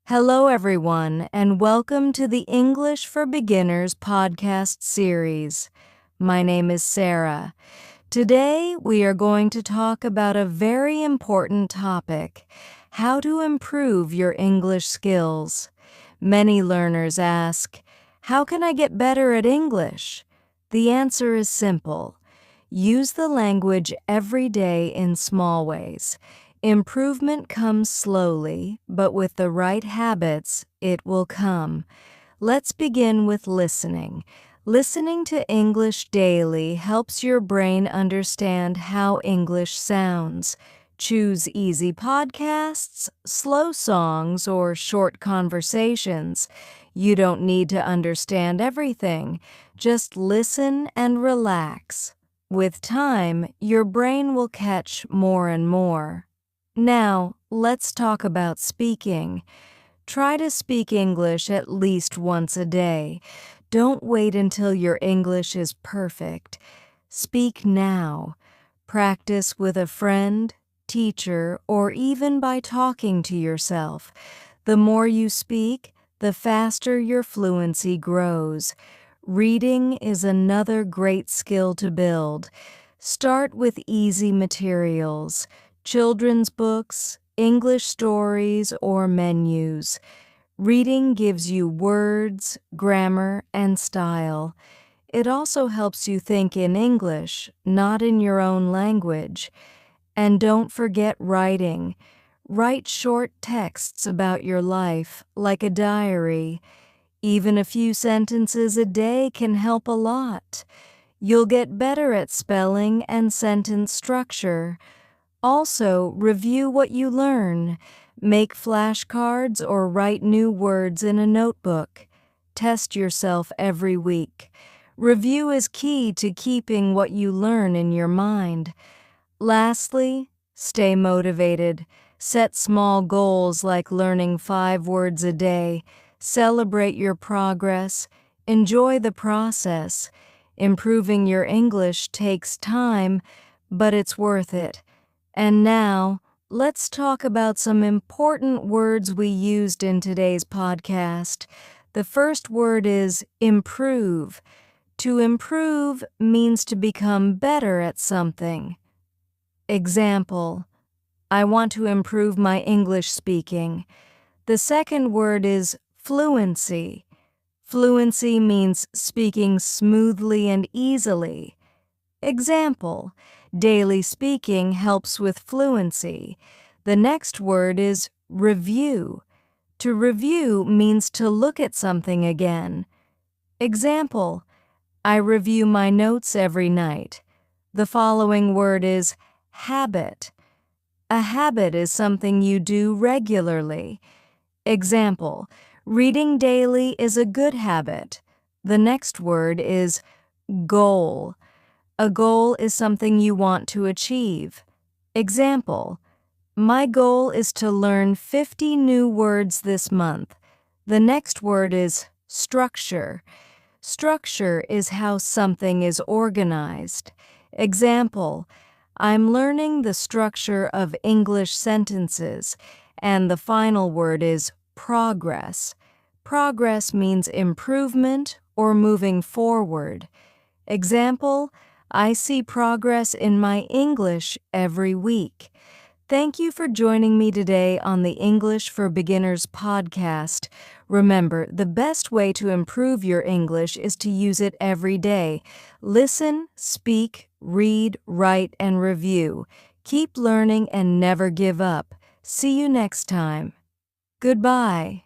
Hello, everyone, and welcome to the English for Beginners podcast series. My name is Sarah. Today, we are going to talk about a very important topic: how to improve your English skills. Many learners ask, "How can I get better at English?" The answer is simple. Use the language every day in small ways. Improvement comes slowly, but with the right habits, it will come. Let's begin with listening. Listening to English daily helps your brain understand how English sounds. Choose easy podcasts, slow songs, or short conversations. You don't need to understand everything. Just listen and relax. With time, your brain will catch more and more. Now, let's talk about speaking. Try to speak English at least once a day. Don't wait until your English is perfect. Speak now. Practice with a friend, teacher, or even by talking to yourself. The more you speak, the faster your fluency grows. Reading is another great skill to build. Start with easy materials. Children's books, English stories, or menus. Reading gives you words, grammar, and style. It also helps you think in English, not in your own language. And don't forget writing. Write short texts about your life, like a diary. Even a few sentences a day can help a lot. You'll get better at spelling and sentence structure. Also, review what you learn. Make flashcards or write new words in a notebook. Test yourself every week. Review is key to keeping what you learn in your mind. Lastly, stay motivated. Set small goals like learning 5 words a day. Celebrate your progress. Enjoy the process. Improving your English takes time, but it's worth it. And now, let's talk about some important words we used in today's podcast. The first word is improve. To improve means to become better at something. Example: I want to improve my English speaking. The second word is fluency. Fluency means speaking smoothly and easily. Example: daily speaking helps with fluency. The next word is review. To review means to look at something again. Example: I review my notes every night. The following word is habit. A habit is something you do regularly. Example: reading daily is a good habit. The next word is goal. A goal is something you want to achieve. Example: my goal is to learn 50 new words this month. The next word is structure. Structure is how something is organized. Example: I'm learning the structure of English sentences. And the final word is progress. Progress means improvement or moving forward. Example: I see progress in my English every week. Thank you for joining me today on the English for Beginners podcast. Remember, the best way to improve your English is to use it every day. Listen, speak, read, write, and review. Keep learning and never give up. See you next time. Goodbye.